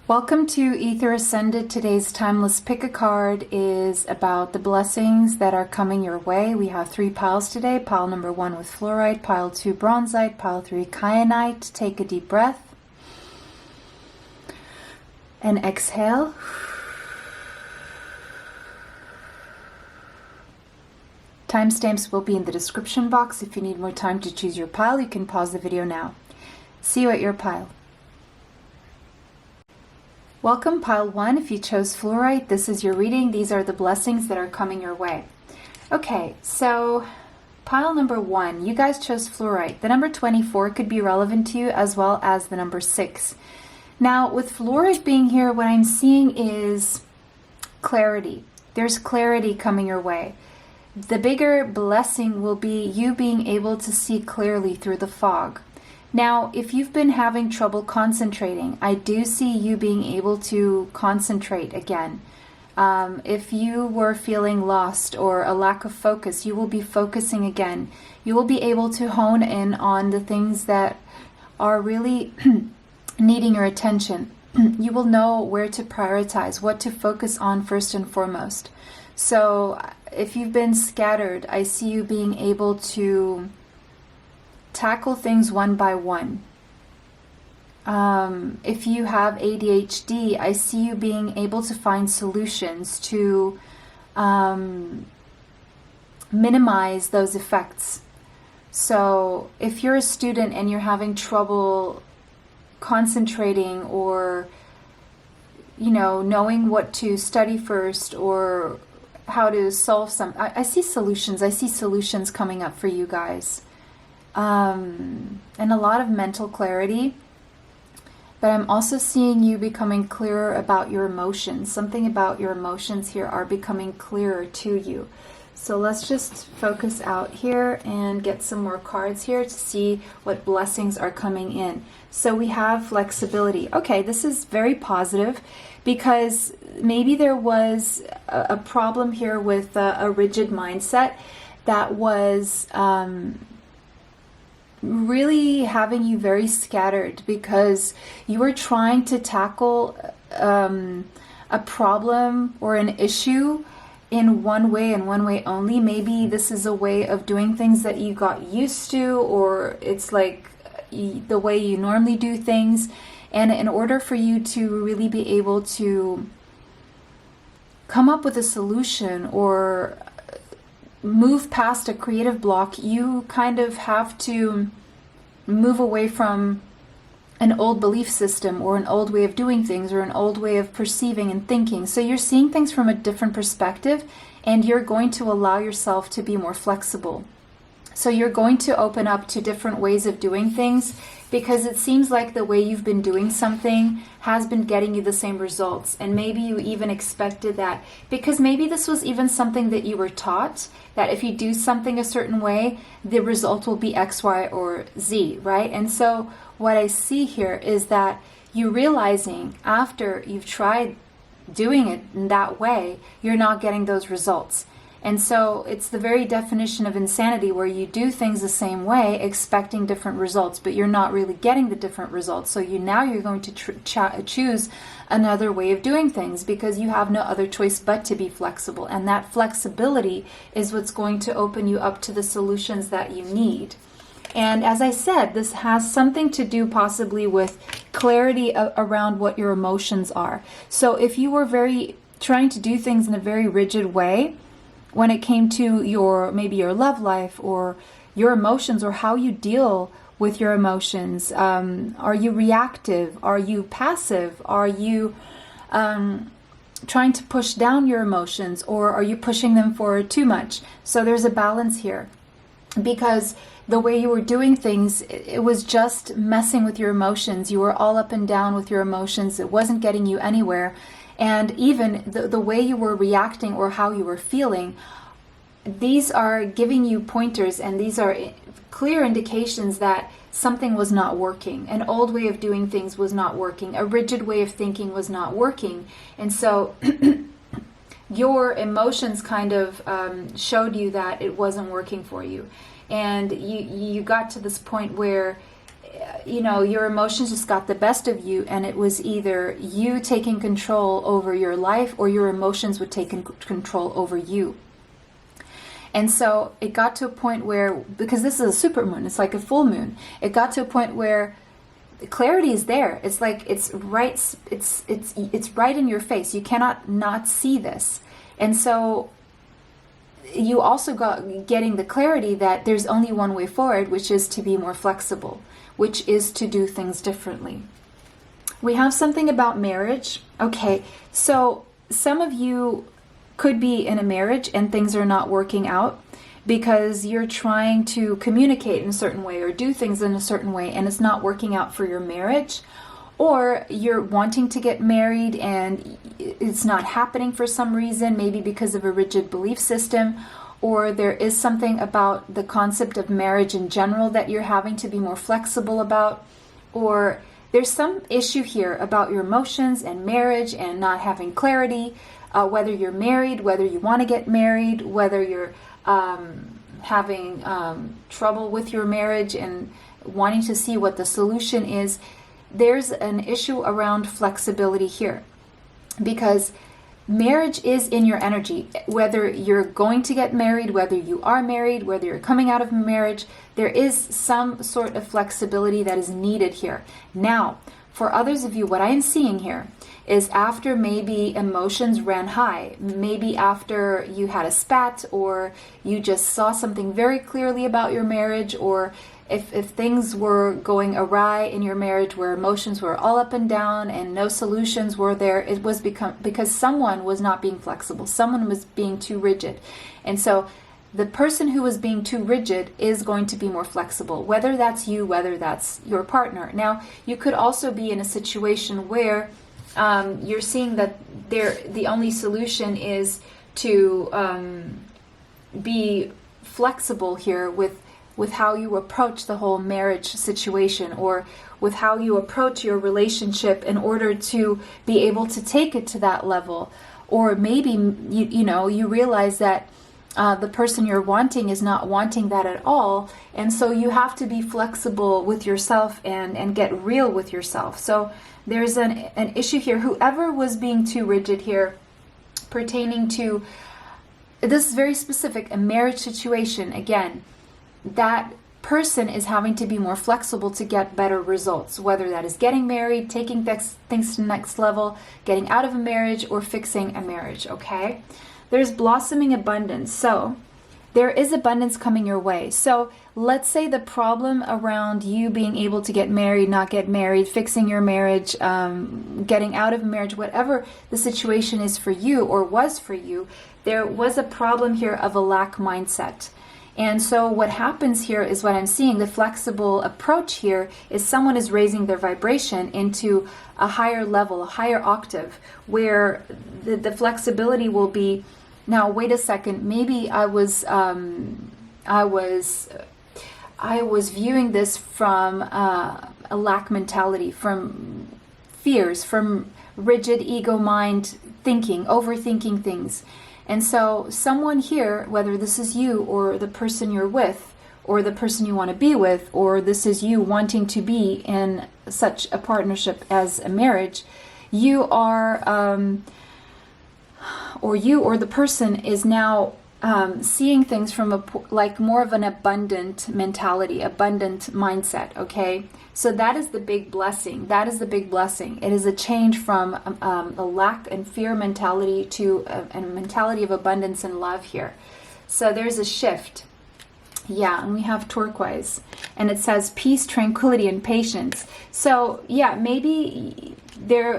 Welcome to Ether Ascended. Today's timeless pick a card is about the blessings that are coming your way. We have 3 piles today. Pile number 1 with fluorite, pile 2 bronzite, pile 3 kyanite. Take a deep breath and exhale. Timestamps will be in the description box. If you need more time to choose your pile, you can pause the video now. See you at your pile. Welcome, pile 1. If you chose fluorite, this is your reading. These are the blessings that are coming your way. Okay, so pile number 1, you guys chose fluorite. The number 24 could be relevant to you, as well as the number 6. Now, with fluorite being here, what I'm seeing is clarity. There's clarity coming your way. The bigger blessing will be you being able to see clearly through the fog. Now, if you've been having trouble concentrating, I do see you being able to concentrate again. If you were feeling lost or a lack of focus, you will be focusing again. You will be able to hone in on the things that are really needing your attention. You will know where to prioritize, what to focus on first and foremost. So if you've been scattered, I see you being able to tackle things one by one. If you have ADHD, I see you being able to find solutions to minimize those effects. So if you're a student and you're having trouble concentrating or, you know, knowing what to study first or how to solve I see solutions. I see solutions coming up for you guys. And a lot of mental clarity, but I'm also seeing you becoming clearer about your emotions. Something about your emotions here are becoming clearer to you. So let's just focus out here and get some more cards here to see what blessings are coming in. So we have flexibility. Okay, this is very positive because maybe there was a problem here with a rigid mindset that was really having you very scattered because you were trying to tackle a problem or an issue in one way and one way only. Maybe this is a way of doing things that you got used to, or it's like the way you normally do things. And in order for you to really be able to come up with a solution or move past a creative block, you kind of have to move away from an old belief system or an old way of doing things or an old way of perceiving and thinking. So you're seeing things from a different perspective, and you're going to allow yourself to be more flexible. So you're going to open up to different ways of doing things because it seems like the way you've been doing something has been getting you the same results. And maybe you even expected that because maybe this was even something that you were taught, that if you do something a certain way, the result will be X, Y, or Z, right? And so what I see here is that you realizing after you've tried doing it in that way, you're not getting those results. And so it's the very definition of insanity where you do things the same way expecting different results, but you're not really getting the different results. So you're going to choose another way of doing things because you have no other choice but to be flexible. And that flexibility is what's going to open you up to the solutions that you need. And as I said, this has something to do possibly with clarity around what your emotions are. So if you were trying to do things in a very rigid way, when it came to maybe your love life or your emotions or how you deal with your emotions, are you reactive? Are you passive? Are you trying to push down your emotions, or are you pushing them forward too much? So there's a balance here because the way you were doing things, it was just messing with your emotions. You were all up and down with your emotions. It wasn't getting you anywhere. And even the way you were reacting or how you were feeling, these are giving you pointers, and these are clear indications that something was not working. An old way of doing things was not working. A rigid way of thinking was not working. And so your emotions kind of showed you that it wasn't working for you. And you got to this point where you know, your emotions just got the best of you, and it was either you taking control over your life or your emotions would take control over you. And so it got to a point where, because this is a supermoon, it's like a full moon, it got to a point where the clarity is there. It's like it's right in your face. You cannot not see this. And so you also getting the clarity that there's only one way forward, which is to be more flexible, which is to do things differently. We have something about marriage. Okay, so some of you could be in a marriage and things are not working out because you're trying to communicate in a certain way or do things in a certain way and it's not working out for your marriage. Or you're wanting to get married and it's not happening for some reason, maybe because of a rigid belief system, or there is something about the concept of marriage in general that you're having to be more flexible about, or there's some issue here about your emotions and marriage and not having clarity, whether you're married, whether you want to get married, whether you're having trouble with your marriage and wanting to see what the solution is. There's an issue around flexibility here, because marriage is in your energy. Whether you're going to get married, whether you are married, whether you're coming out of marriage, there is some sort of flexibility that is needed here. Now, for others of you, what I am seeing here is after maybe emotions ran high, maybe after you had a spat, or you just saw something very clearly about your marriage, or if things were going awry in your marriage where emotions were all up and down and no solutions were there, it was because someone was not being flexible. Someone was being too rigid. And so the person who was being too rigid is going to be more flexible, whether that's you, whether that's your partner. Now, you could also be in a situation where you're seeing that the only solution is to be flexible here with how you approach the whole marriage situation, or with how you approach your relationship in order to be able to take it to that level. Or maybe you realize that the person you're wanting is not wanting that at all, and so you have to be flexible with yourself and get real with yourself. So there's an issue here. Whoever was being too rigid here, pertaining to, this is very specific, a marriage situation, again, that person is having to be more flexible to get better results, whether that is getting married, taking things to the next level, getting out of a marriage, or fixing a marriage, okay? There's blossoming abundance. So there is abundance coming your way. So let's say the problem around you being able to get married, not get married, fixing your marriage, getting out of a marriage, whatever the situation is for you or was for you, there was a problem here of a lack mindset. And so what happens here is what I'm seeing, the flexible approach here is someone is raising their vibration into a higher level, a higher octave, where the flexibility will be, now wait a second, maybe I was viewing this from a lack mentality, from fears, from rigid ego mind thinking, overthinking things. And so someone here, whether this is you or the person you're with or the person you want to be with, or this is you wanting to be in such a partnership as a marriage, you are, or the person is now seeing things from like more of an abundant mentality, abundant mindset, okay? So that is the big blessing. That is the big blessing. It is a change from a lack and fear mentality to a mentality of abundance and love here. So there's a shift. Yeah, and we have turquoise. And it says peace, tranquility, and patience. So yeah, maybe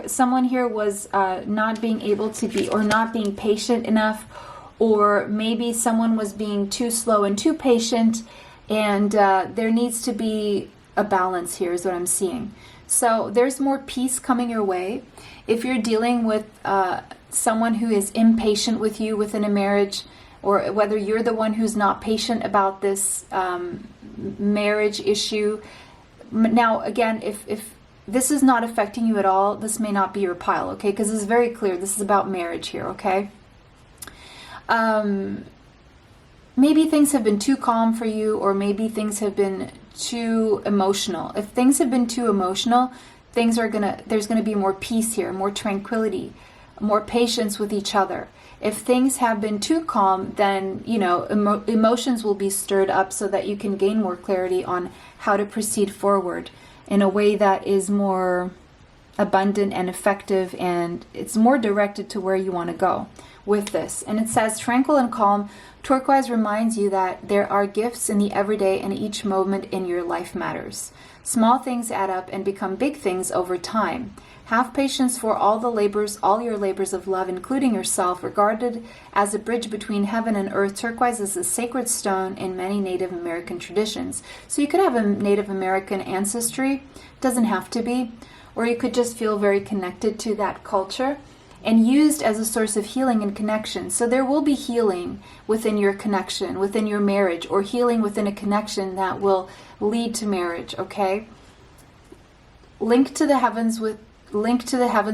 someone here was not being able to be, or not being patient enough, or maybe someone was being too slow and too patient, and there needs to be a balance here is what I'm seeing. So there's more peace coming your way. If you're dealing with someone who is impatient with you within a marriage, or whether you're the one who's not patient about this marriage issue. Now, again, if this is not affecting you at all, this may not be your pile, okay? Because it's very clear. This is about marriage here, okay? maybe things have been too calm for you, or maybe things have been too emotional. If things have been too emotional, there's gonna be more peace here, more tranquility, more patience with each other. If things have been too calm, then, you know, emotions will be stirred up so that you can gain more clarity on how to proceed forward in a way that is more abundant and effective, and it's more directed to where you want to go with this. And it says, tranquil and calm, turquoise reminds you that there are gifts in the everyday, and each moment in your life matters. Small things add up and become big things over time. Have patience for all your labors of love, including yourself. Regarded as a bridge between heaven and earth, turquoise is a sacred stone in many Native American traditions. So you could have a Native American ancestry, doesn't have to be, or you could just feel very connected to that culture and used as a source of healing and connection. So there will be healing within your connection, within your marriage, or healing within a connection that will lead to marriage, okay? Link to the heavens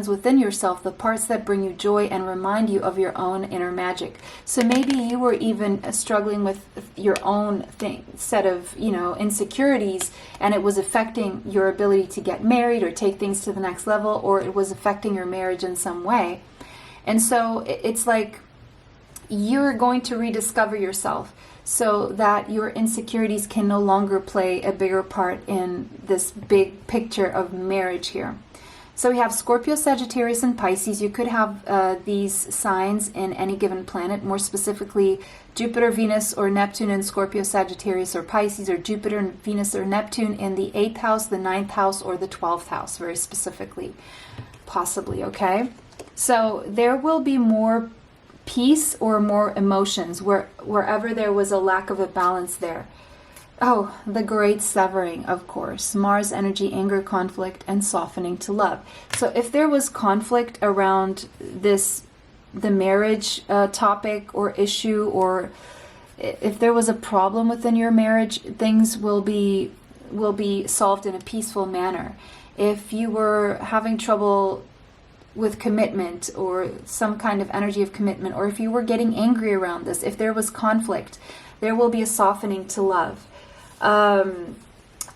within yourself, the parts that bring you joy and remind you of your own inner magic. So maybe you were even struggling with your own set of, you know, insecurities, and it was affecting your ability to get married or take things to the next level, or it was affecting your marriage in some way. And so it's like you're going to rediscover yourself so that your insecurities can no longer play a bigger part in this big picture of marriage here. So we have Scorpio, Sagittarius, and Pisces. You could have these signs in any given planet, more specifically Jupiter, Venus, or Neptune in Scorpio, Sagittarius, or Pisces, or Jupiter, Venus, or Neptune in the 8th house, the 9th house, or the 12th house, very specifically, possibly, okay? So there will be more peace or more emotions wherever there was a lack of a balance there. Oh, the great severing, of course. Mars energy, anger, conflict, and softening to love. So if there was conflict around the marriage topic or issue, or if there was a problem within your marriage, things will be solved in a peaceful manner. If you were having trouble with commitment or some kind of energy of commitment, or if you were getting angry around this, if there was conflict, there will be a softening to love.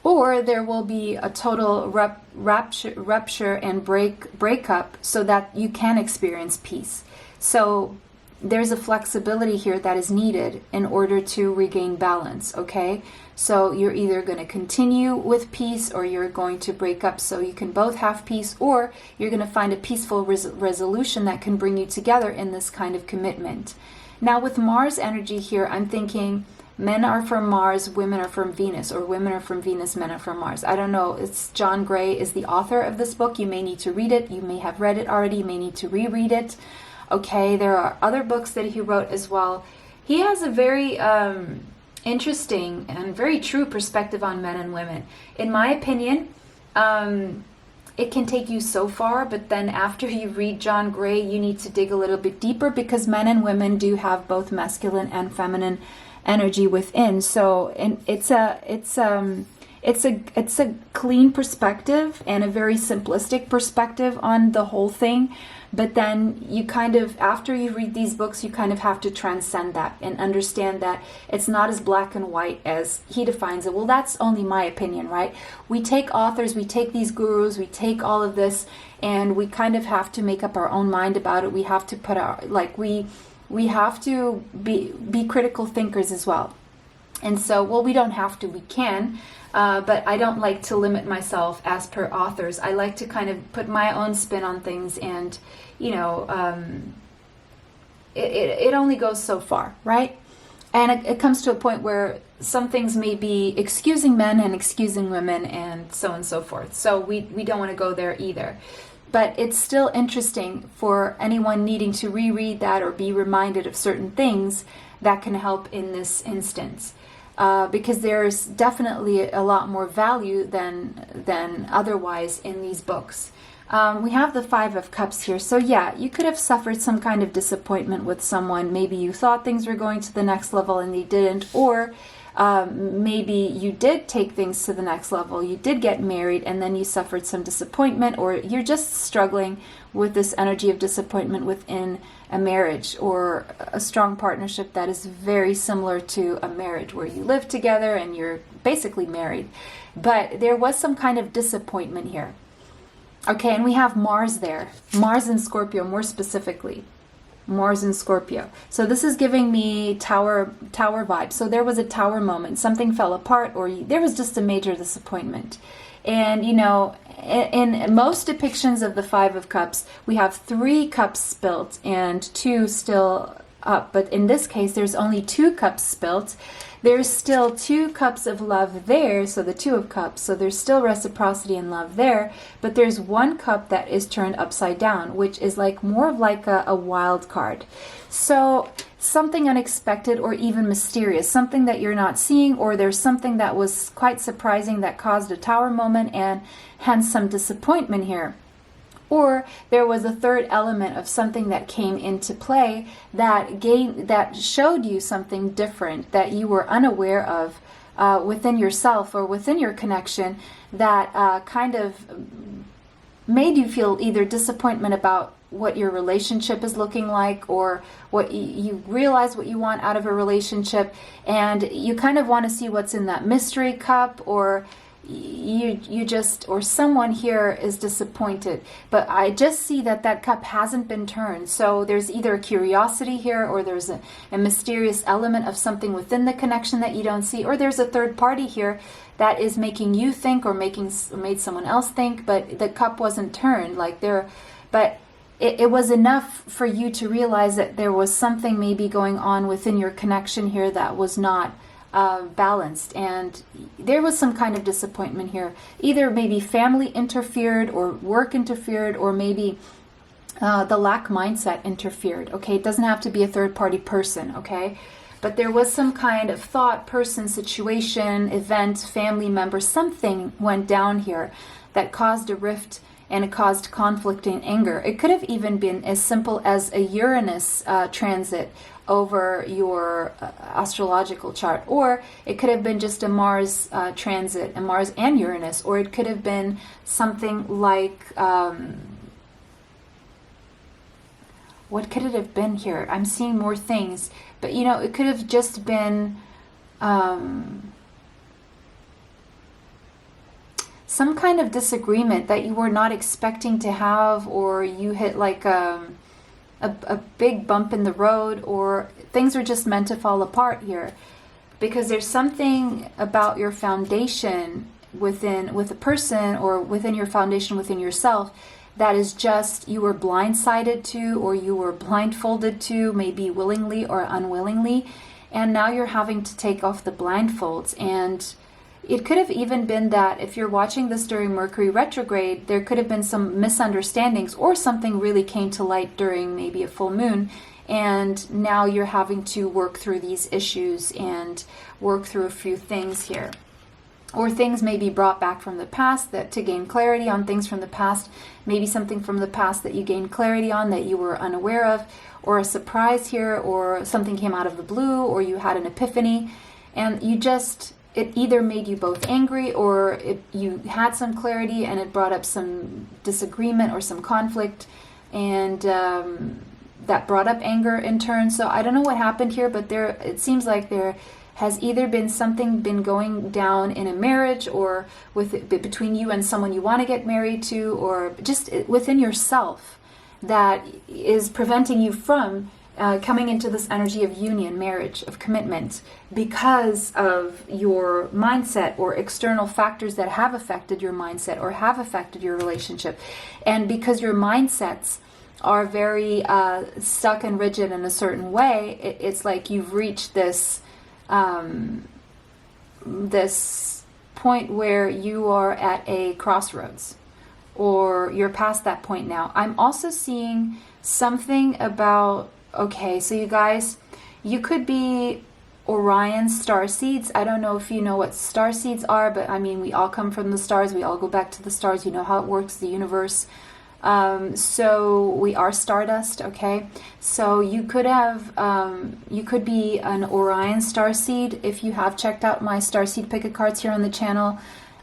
Or there will be a total rupture and breakup so that you can experience peace. So there's a flexibility here that is needed in order to regain balance, okay? So you're either going to continue with peace, or you're going to break up so you can both have peace, or you're going to find a peaceful resolution that can bring you together in this kind of commitment. Now with Mars energy here, I'm thinking men are from Mars, women are from Venus, or women are from Venus, men are from Mars. I don't know. It's John Gray is the author of this book. You may need to read it. You may have read it already. You may need to reread it. Okay, there are other books that he wrote as well. He has a very interesting and very true perspective on men and women. In my opinion, it can take you so far, but then after you read John Gray, you need to dig a little bit deeper, because men and women do have both masculine and feminine energy within. So, and it's a clean perspective and a very simplistic perspective on the whole thing. But then you kind of, after you read these books, you kind of have to transcend that and understand that it's not as black and white as he defines it. Well, that's only my opinion, right? We take authors, we take these gurus, we take all of this, and we kind of have to make up our own mind about it. We have to put our, like, we have to be critical thinkers as well. And so, well, we don't have to, we can, but I don't like to limit myself as per authors. I like to kind of put my own spin on things, and, you know, it only goes so far, right? And it comes to a point where some things may be excusing men and excusing women and so on and so forth. So we don't want to go there either. But it's still interesting for anyone needing to reread that or be reminded of certain things that can help in this instance. Because there's definitely a lot more value than otherwise in these books. We have the Five of Cups here. So yeah, you could have suffered some kind of disappointment with someone. Maybe you thought things were going to the next level and they didn't. Or maybe you did take things to the next level, you did get married, and then you suffered some disappointment, or you're just struggling with this energy of disappointment within a marriage or a strong partnership that is very similar to a marriage where you live together and you're basically married. But there was some kind of disappointment here. Okay, and we have Mars there. Mars in Scorpio, more specifically. Mars in Scorpio. So this is giving me tower vibe. So there was a tower moment. Something fell apart, or there was just a major disappointment. And, you know, in most depictions of the Five of Cups, we have 3 cups spilt and 2 still up. But in this case, there's only 2 cups spilt. There's still 2 cups of love there, so the 2 of Cups. So there's still reciprocity and love there. But there's 1 cup that is turned upside down, which is like more of like a wild card. So something unexpected or even mysterious, something that you're not seeing, or there's something that was quite surprising that caused a tower moment and hence some disappointment here. Or there was a third element of something that came into play that showed you something different that you were unaware of within yourself or within your connection, that kind of made you feel either disappointment about what your relationship is looking like, or what you realize what you want out of a relationship, and you kind of want to see what's in that mystery cup, or you just, or someone here is disappointed. But I just see that cup hasn't been turned. So there's either a curiosity here, or there's a mysterious element of something within the connection that you don't see, or there's a third party here that is making you think, or made someone else think, but the cup wasn't turned. But it was enough for you to realize that there was something maybe going on within your connection here that was not balanced, and there was some kind of disappointment here. Either maybe family interfered, or work interfered, or maybe the lack mindset interfered. Okay, it doesn't have to be a third party person, okay? But there was some kind of thought, person, situation, event, family member, something went down here that caused a rift, and it caused conflict and anger. It could have even been as simple as a Uranus transit over your astrological chart, or it could have been just a Mars transit, a Mars and Uranus, or it could have been something like, what could it have been here? I'm seeing more things, but you know, it could have just been some kind of disagreement that you were not expecting to have, or you hit like a big bump in the road, or things are just meant to fall apart here, because there's something about your foundation with a person, or within your foundation within yourself, that is just, you were blindsided to, or you were blindfolded to, maybe willingly or unwillingly, and now you're having to take off the blindfolds. And it could have even been that if you're watching this during Mercury retrograde, there could have been some misunderstandings, or something really came to light during maybe a full moon, and now you're having to work through these issues and work through a few things here. Or things may be brought back from the past, that to gain clarity on things from the past, maybe something from the past that you gained clarity on that you were unaware of, or a surprise here, or something came out of the blue, or you had an epiphany, and it either made you both angry, or you had some clarity and it brought up some disagreement or some conflict, and that brought up anger in turn. So I don't know what happened here, but it seems like there has either been something going down in a marriage, or between you and someone you want to get married to, or just within yourself, that is preventing you from coming into this energy of union, marriage, of commitment, because of your mindset or external factors that have affected your mindset or have affected your relationship. And because your mindsets are very stuck and rigid in a certain way, it's like you've reached this this point where you are at a crossroads, or you're past that point now. I'm also seeing something about, okay, so you guys, you could be Orion star seeds. I don't know if you know what star seeds are, but I mean, we all come from the stars. We all go back to the stars. You know how it works, the universe. So we are stardust, okay? So you could have, you could be an Orion starseed. If you have checked out my starseed pick a cards here on the channel,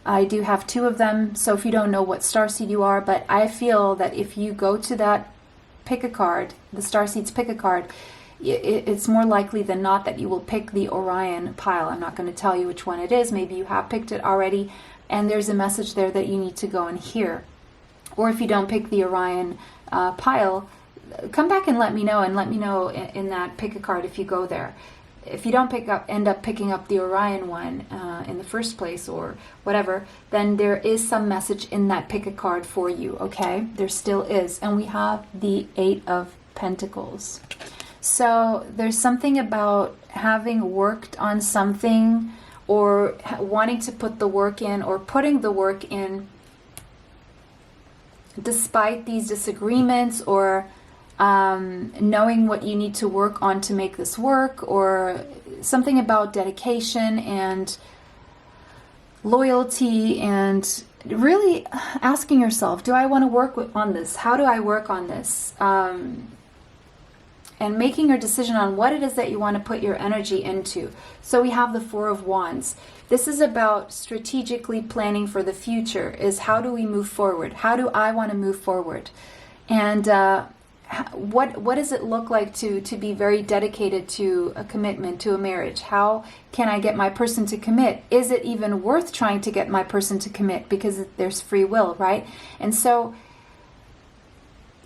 I do have 2 of them. So if you don't know what starseed you are, but I feel that if you go to that pick a card, the starseeds pick a card, it's more likely than not that you will pick the Orion pile. I'm not going to tell you which one it is. Maybe you have picked it already, and there's a message there that you need to go and hear. Or if you don't pick the Orion pile, come back and let me know, in that pick a card if you go there. If you don't end up picking up the Orion one in the first place or whatever, then there is some message in that pick a card for you, okay? There still is. And we have the 8 of Pentacles. So there's something about having worked on something or wanting to put the work in or putting the work in despite these disagreements, or knowing what you need to work on to make this work, or something about dedication and loyalty, and really asking yourself, do I want to work on this? How do I work on this? And making your decision on what it is that you want to put your energy into. So we have the 4 of Wands. This is about strategically planning for the future, is how do we move forward? How do I want to move forward? And what does it look like to be very dedicated to a commitment, to a marriage? How can I get my person to commit? Is it even worth trying to get my person to commit? Because there's free will, right? And so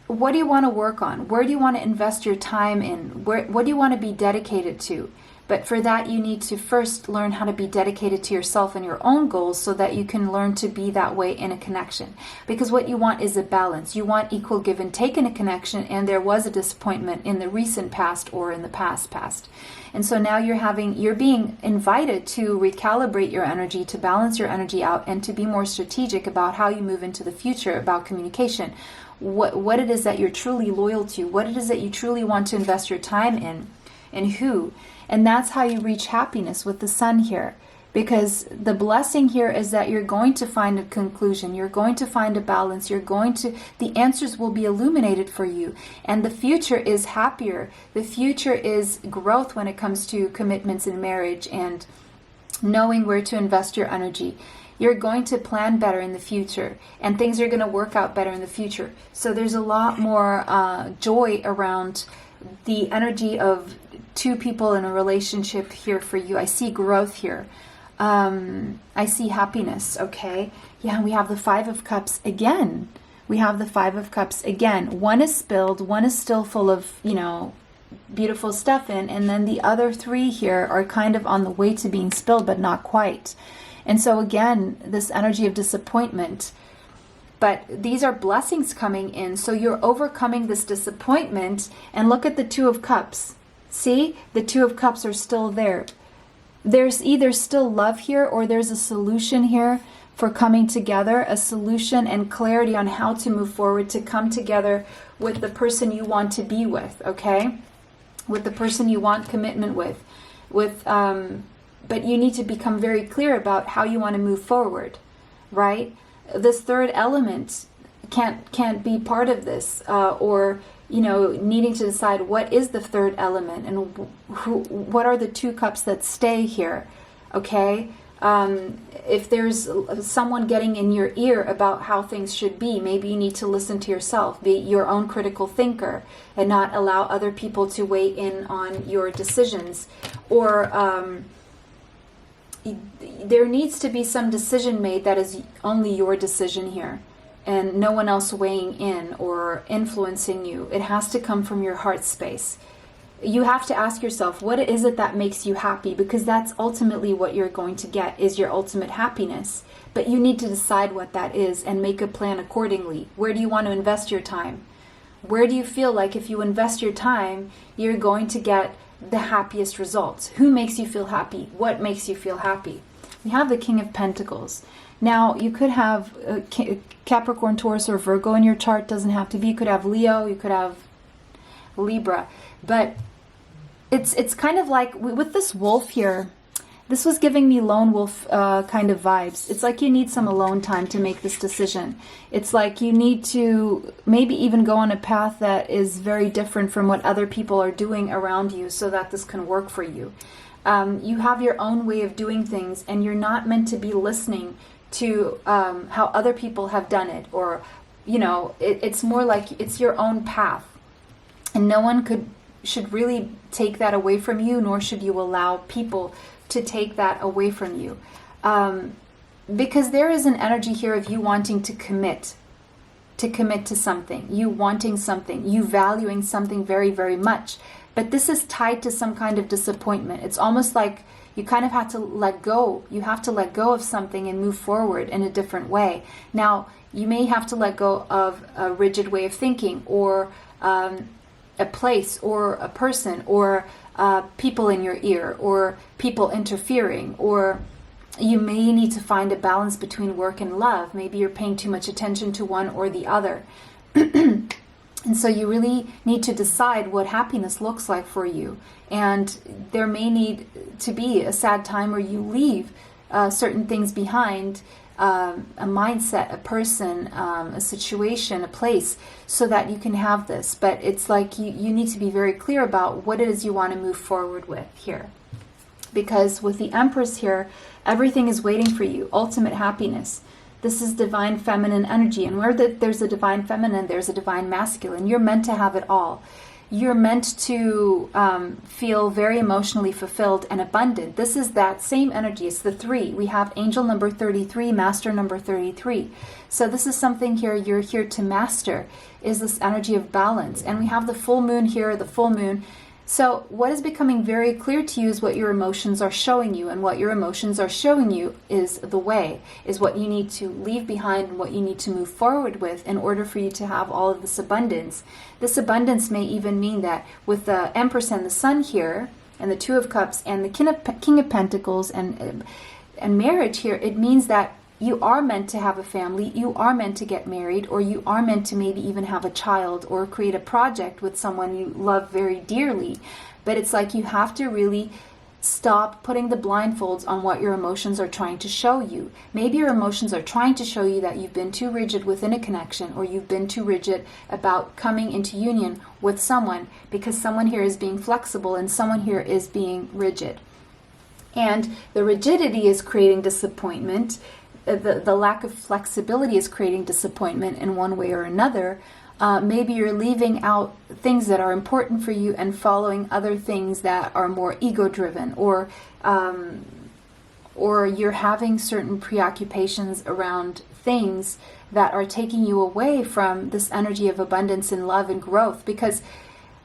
what do you want to work on? Where do you want to invest your time in? What do you want to be dedicated to? But for that, you need to first learn how to be dedicated to yourself and your own goals so that you can learn to be that way in a connection. Because what you want is a balance. You want equal give and take in a connection, and there was a disappointment in the recent past or in the past. And so now you're being invited to recalibrate your energy, to balance your energy out, and to be more strategic about how you move into the future, about communication. What it is that you're truly loyal to, what it is that you truly want to invest your time in, and who. And that's how you reach happiness with the Sun here. Because the blessing here is that you're going to find a conclusion, you're going to find a balance, the answers will be illuminated for you. And the future is happier. The future is growth when it comes to commitments in marriage and knowing where to invest your energy. You're going to plan better in the future, and things are going to work out better in the future. So there's a lot more joy around the energy of 2 people in a relationship here for you. I see growth here. I see happiness, okay? Yeah, we have the 5 of Cups again. We have the 5 of Cups again. One is spilled, one is still full of, beautiful stuff in, and then the other 3 here are kind of on the way to being spilled, but not quite. And so again, this energy of disappointment. But these are blessings coming in. So you're overcoming this disappointment. And look at the 2 of Cups. See? The 2 of Cups are still there. There's either still love here, or there's a solution here for coming together. A solution and clarity on how to move forward, to come together with the person you want to be with, okay? With the person you want commitment with. But you need to become very clear about how you want to move forward, right? This 3rd element can't be part of this, or needing to decide what is the 3rd element and what are the 2 cups that stay here, okay? If there's someone getting in your ear about how things should be, maybe you need to listen to yourself, be your own critical thinker, and not allow other people to weigh in on your decisions. Or there needs to be some decision made that is only your decision here, and no one else weighing in or influencing you. It has to come from your heart space. You have to ask yourself, what is it that makes you happy? Because that's ultimately what you're going to get, is your ultimate happiness. But you need to decide what that is and make a plan accordingly. Where do you want to invest your time? Where do you feel like if you invest your time, you're going to get the happiest results? Who makes you feel happy? What makes you feel happy? We have the King of Pentacles. Now, you could have Capricorn, Taurus, or Virgo in your chart. Doesn't have to be. You could have Leo. You could have Libra. But it's kind of like with this wolf here, This was giving me lone wolf kind of vibes. It's like you need some alone time to make this decision. It's like you need to maybe even go on a path that is very different from what other people are doing around you so that this can work for you. You have your own way of doing things, and you're not meant to be listening to how other people have done it, or, you know, it's more like it's your own path. And no one should really take that away from you, nor should you allow people to take that away from you. Because there is an energy here of you wanting to commit to something, you wanting something, you valuing something very, very much. But this is tied to some kind of disappointment. It's almost like you kind of have to let go. You have to let go of something and move forward in a different way. Now, you may have to let go of a rigid way of thinking, or a place, or a person, or people in your ear, or people interfering, or you may need to find a balance between work and love. Maybe you're paying too much attention to one or the other. And so you really need to decide what happiness looks like for you. And there may need to be a sad time where you leave certain things behind, a mindset, a person, a situation, a place, so that you can have this. But it's like you need to be very clear about what it is you want to move forward with here. Because with the Empress here, everything is waiting for you, ultimate happiness. This is divine feminine energy, and where there's a divine feminine, there's a divine masculine. You're meant to have it all. You're meant to feel very emotionally fulfilled and abundant. This is that same energy. It's the 3. We have angel number 33, master number 33. So this is something here you're here to master, is this energy of balance. And we have the full moon here, the full moon. So what is becoming very clear to you is what your emotions are showing you. And what your emotions are showing you is the way, is what you need to leave behind and what you need to move forward with in order for you to have all of this abundance. This abundance may even mean that with the Empress and the Sun here, and the 2 of Cups, and the King of Pentacles, and marriage here, it means that you are meant to have a family, you are meant to get married, or you are meant to maybe even have a child or create a project with someone you love very dearly. But it's like you have to really stop putting the blindfolds on what your emotions are trying to show you. Maybe your emotions are trying to show you that you've been too rigid within a connection, or you've been too rigid about coming into union with someone, because someone here is being flexible and someone here is being rigid. And the rigidity is creating disappointment. The lack of flexibility is creating disappointment in one way or another. Maybe you're leaving out things that are important for you and following other things that are more ego-driven, or you're having certain preoccupations around things that are taking you away from this energy of abundance and love and growth. Because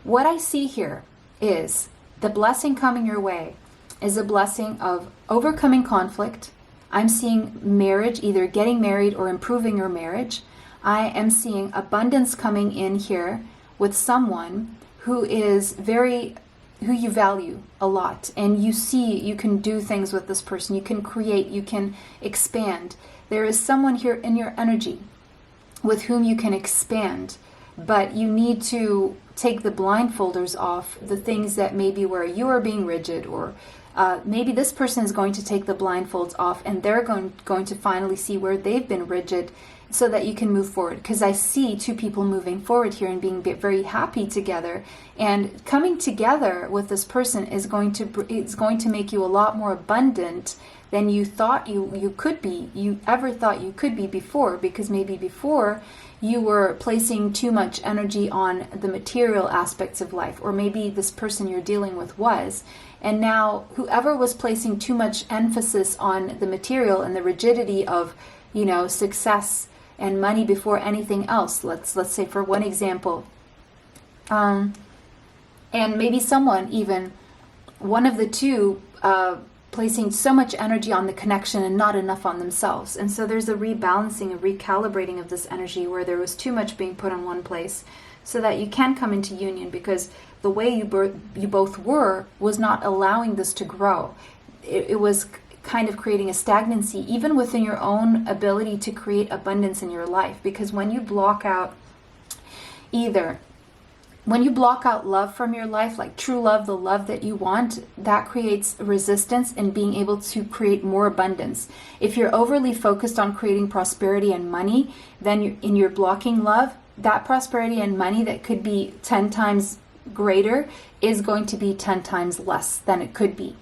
what I see here is the blessing coming your way is a blessing of overcoming conflict. I'm seeing marriage, either getting married or improving your marriage. I am seeing abundance coming in here with someone who you value a lot. And you see you can do things with this person. You can create, you can expand. There is someone here in your energy with whom you can expand. But you need to take the blindfolders off, the things that maybe where you are being rigid, or maybe this person is going to take the blindfolds off and they're going to finally see where they've been rigid, so that you can move forward. Because I see 2 people moving forward here and being very happy together. And coming together with this person is going to make you a lot more abundant than you thought you could be, you ever thought you could be before. Because maybe before you were placing too much energy on the material aspects of life, or maybe this person you're dealing with was. And now whoever was placing too much emphasis on the material and the rigidity of, success and money before anything else, let's say for one example, and maybe someone, even one of the 2, placing so much energy on the connection and not enough on themselves. And so there's a rebalancing, a recalibrating of this energy where there was too much being put on one place, so that you can come into union, because the way you both were was not allowing this to grow. It was kind of creating a stagnancy, even within your own ability to create abundance in your life. Because when you block out either when you block out love from your life, like true love, the love that you want, that creates resistance in being able to create more abundance. If you're overly focused on creating prosperity and money, then in your blocking love, that prosperity and money that could be 10 times greater is going to be 10 times less than it could be.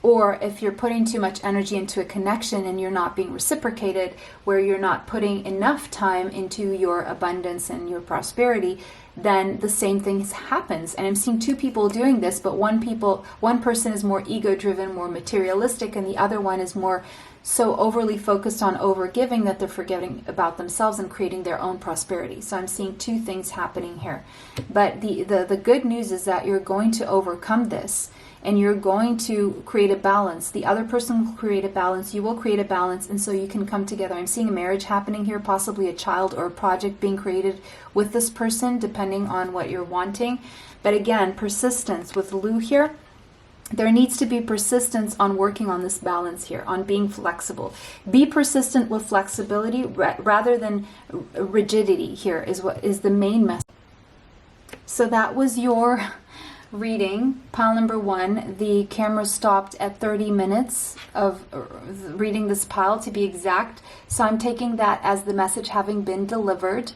Or if you're putting too much energy into a connection and you're not being reciprocated, where you're not putting enough time into your abundance and your prosperity, then the same thing happens. And I'm seeing two people doing this, but one person is more ego-driven, more materialistic, and the other one is more so overly focused on overgiving that they're forgetting about themselves and creating their own prosperity. So I'm seeing two things happening here. But the good news is that you're going to overcome this. And you're going to create a balance. The other person will create a balance. You will create a balance. And so you can come together. I'm seeing a marriage happening here, possibly a child or a project being created with this person, depending on what you're wanting. But again, persistence with Lou here. There needs to be persistence on working on this balance here, on being flexible. Be persistent with flexibility rather than rigidity here is what is the main message. So that was your reading, pile number 1. The camera stopped at 30 minutes of reading this pile, to be exact. So I'm taking that as the message having been delivered.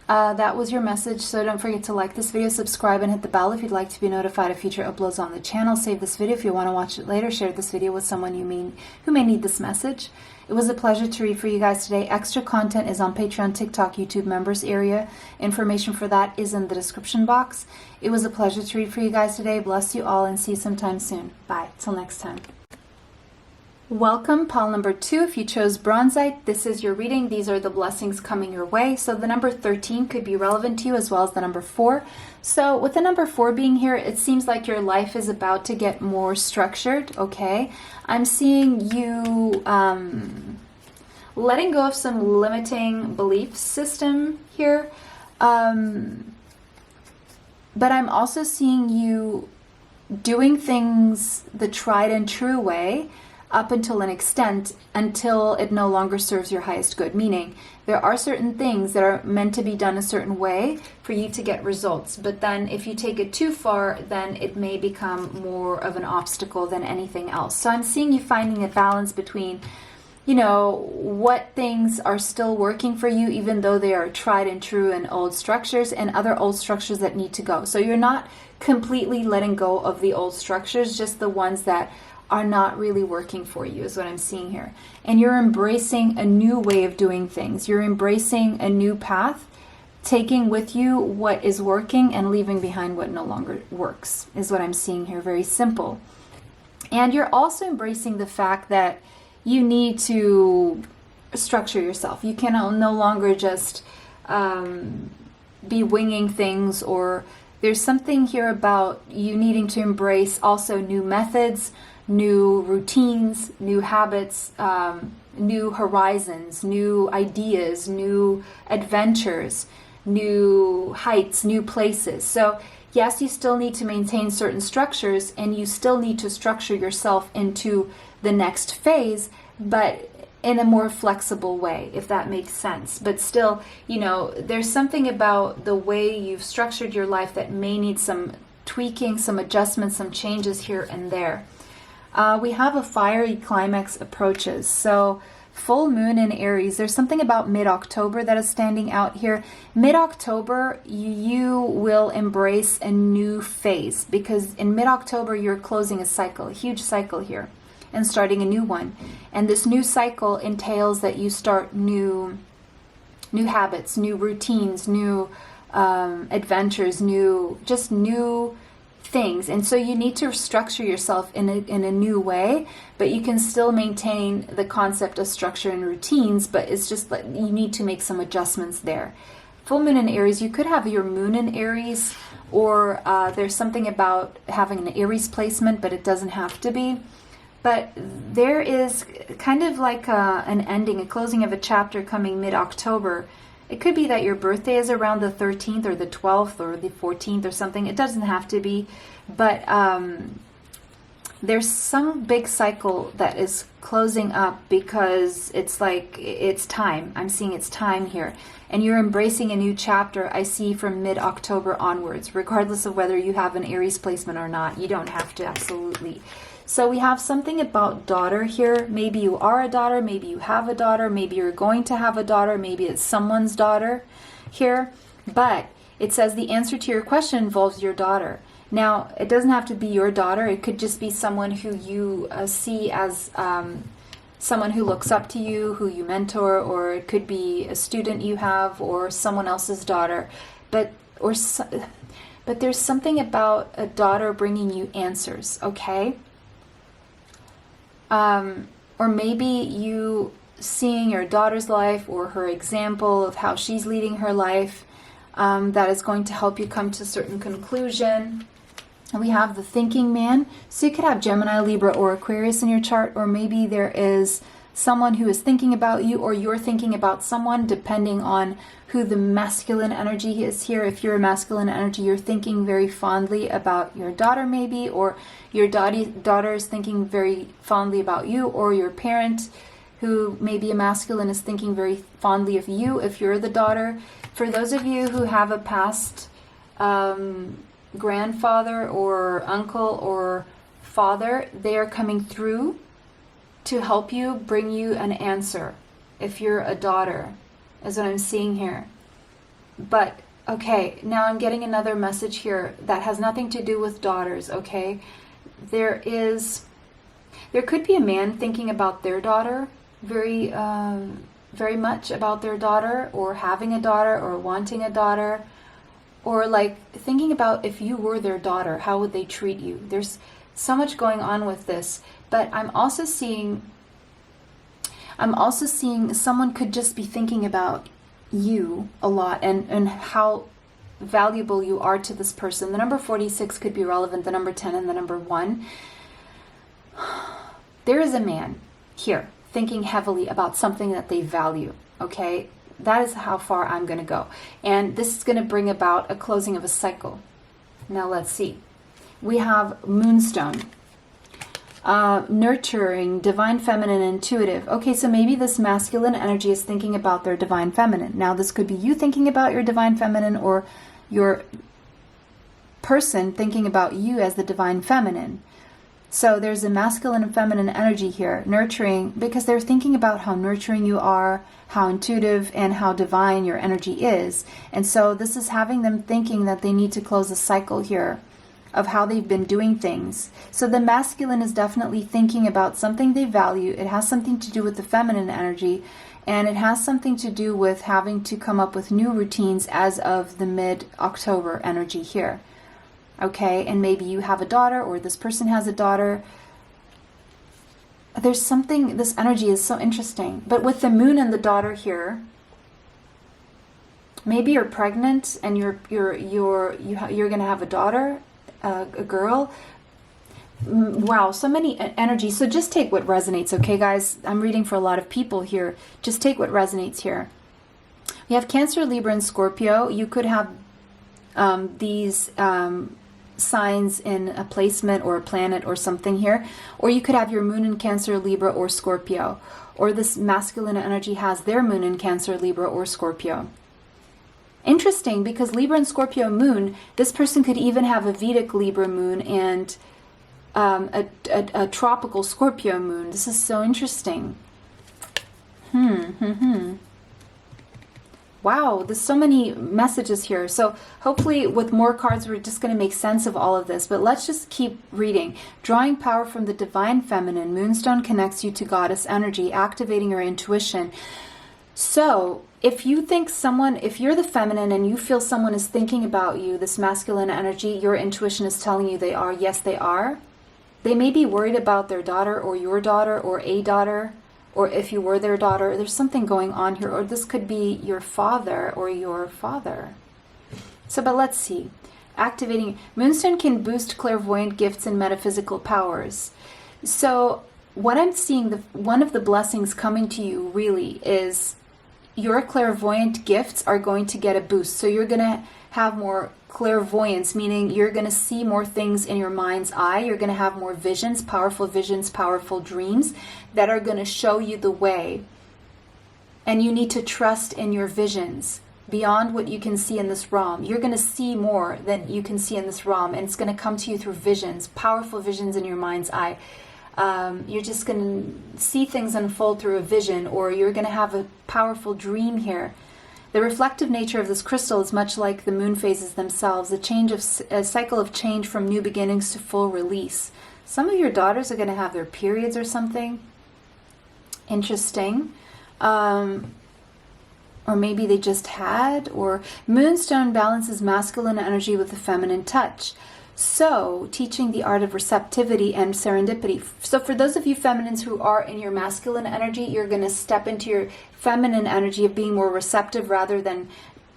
That was your message. So don't forget to like this video, subscribe, and hit the bell if you'd like to be notified of future uploads on the channel. Save this video if you want to watch it later. Share this video with someone who may need this message. It was a pleasure to read for you guys today. Extra content is on Patreon, TikTok, YouTube members area. Information for that is in the description box. It was a pleasure to read for you guys today. Bless you all and see you sometime soon. Bye. Till next time. Welcome, pile number 2. If you chose Bronzite, this is your reading. These are the blessings coming your way. So the number 13 could be relevant to you, as well as the number 4. So with the number 4 being here, it seems like your life is about to get more structured, okay? I'm seeing you letting go of some limiting belief system here. But I'm also seeing you doing things the tried and true way, up until an extent, until it no longer serves your highest good. Meaning, there are certain things that are meant to be done a certain way for you to get results. But then if you take it too far, then it may become more of an obstacle than anything else. So I'm seeing you finding a balance between, you know, what things are still working for you, even though they are tried and true and old structures, and other old structures that need to go. So you're not completely letting go of the old structures, just the ones that are not really working for you is what I'm seeing here. And you're embracing a new way of doing things. You're embracing a new path, taking with you what is working and leaving behind what no longer works is what I'm seeing here. Very simple. And you're also embracing the fact that you need to structure yourself. You can no longer just be winging things, or there's something here about you needing to embrace also new methods, new routines, new habits, new horizons, new ideas, new adventures, new heights, new places. So yes, you still need to maintain certain structures, and you still need to structure yourself into the next phase, but in a more flexible way, if that makes sense. But still, you know, there's something about the way you've structured your life that may need some tweaking, some adjustments, some changes here and there. We have a fiery climax approaches. So full moon in Aries, there's something about mid-October that is standing out here. Mid-October, you will embrace a new phase, because in mid-October, you're closing a cycle, a huge cycle here, and starting a new one. And this new cycle entails that you start new habits, new routines, new adventures, new things. And so you need to structure yourself in a new way, but you can still maintain the concept of structure and routines, but it's just like you need to make some adjustments there. Full moon in Aries, you could have your moon in Aries, or there's something about having an Aries placement, but it doesn't have to be. But there is kind of like an ending, a closing of a chapter coming mid-October. It could be that your birthday is around the 13th or the 12th or the 14th or something. It doesn't have to be. But there's some big cycle that is closing up, because it's like it's time. I'm seeing it's time here. and you're embracing a new chapter, I see, from mid-October onwards, regardless of whether you have an Aries placement or not. You don't have to, absolutely. So we have something about daughter here. Maybe you are a daughter, maybe you have a daughter, maybe you're going to have a daughter, maybe it's someone's daughter here. But it says the answer to your question involves your daughter. Now, it doesn't have to be your daughter. It could just be someone who you see as someone who looks up to you, who you mentor, or it could be a student you have or someone else's daughter. But there's something about a daughter bringing you answers, okay? Or maybe you seeing your daughter's life or her example of how she's leading her life, that is going to help you come to a certain conclusion. And we have the thinking man. So you could have Gemini, Libra, or Aquarius in your chart, or maybe there is someone who is thinking about you, or you're thinking about someone, depending on who the masculine energy is here. If you're a masculine energy, you're thinking very fondly about your daughter maybe, or your daughter is thinking very fondly about you, or your parent who may be a masculine is thinking very fondly of you if you're the daughter. For those of you who have a past grandfather or uncle or father, they are coming through to help you, bring you an answer. If you're a daughter, is what I'm seeing here. But okay, now I'm getting another message here that has nothing to do with daughters, okay? There could be a man thinking about their daughter, very much about their daughter, or having a daughter, or wanting a daughter, or like thinking about if you were their daughter, how would they treat you? There's so much going on with this, but I'm also seeing someone could just be thinking about you a lot and how valuable you are to this person. The number 46 could be relevant, the number 10 and the number 1. There is a man here thinking heavily about something that they value, okay? That is how far I'm going to go. And this is going to bring about a closing of a cycle. Now let's see. We have Moonstone. Nurturing, divine feminine, intuitive. Okay, so maybe this masculine energy is thinking about their divine feminine. Now this could be you thinking about your divine feminine, or your person thinking about you as the divine feminine. So there's a masculine and feminine energy here, nurturing, because they're thinking about how nurturing you are, how intuitive and how divine your energy is. And so this is having them thinking that they need to close a cycle here of how they've been doing things. So the masculine is definitely thinking about something they value. It has something to do with the feminine energy, and it has something to do with having to come up with new routines as of the mid-October energy here. Okay, and maybe you have a daughter, or this person has a daughter. There's something, this energy is so interesting. But with the moon and the daughter here, maybe you're pregnant and you're going to have a daughter, a girl. Wow, so many energies. So just take what resonates, okay, guys? I'm reading for a lot of people here. Just take what resonates here. You have Cancer, Libra, and Scorpio. You could have these signs in a placement or a planet or something here, or you could have your moon in Cancer, Libra, or Scorpio, or this masculine energy has their moon in Cancer, Libra, or Scorpio. Interesting, because Libra and Scorpio moon, this person could even have a Vedic Libra moon and a tropical Scorpio moon. This is so interesting. Wow, there's so many messages here. So hopefully with more cards, we're just going to make sense of all of this. But let's just keep reading. Drawing power from the divine feminine. Moonstone connects you to goddess energy, activating your intuition. So if you think if you're the feminine and you feel someone is thinking about you, this masculine energy, your intuition is telling you they are. Yes, they are. They may be worried about their daughter or your daughter or a daughter. Or if you were their daughter, there's something going on here. Or this could be your father or your father. So, but let's see. Activating. Moonstone can boost clairvoyant gifts and metaphysical powers. So what I'm seeing, one of the blessings coming to you really is your clairvoyant gifts are going to get a boost. So you're going to have more clairvoyance, meaning you're going to see more things in your mind's eye. You're going to have more visions, powerful dreams that are going to show you the way And you need to trust in your visions beyond what you can see in this realm. You're going to see more than you can see in this realm, and it's going to come to you through visions, powerful visions in your mind's eye. You're just going to see things unfold through a vision, or you're going to have a powerful dream here. The reflective nature of this crystal is much like the moon phases themselves, a cycle of change from new beginnings to full release. Some of your daughters are going to have their periods or something. Interesting. Or maybe they just had, or Moonstone balances masculine energy with the feminine touch. So, teaching the art of receptivity and serendipity. So for those of you feminines who are in your masculine energy, you're going to step into your feminine energy of being more receptive rather than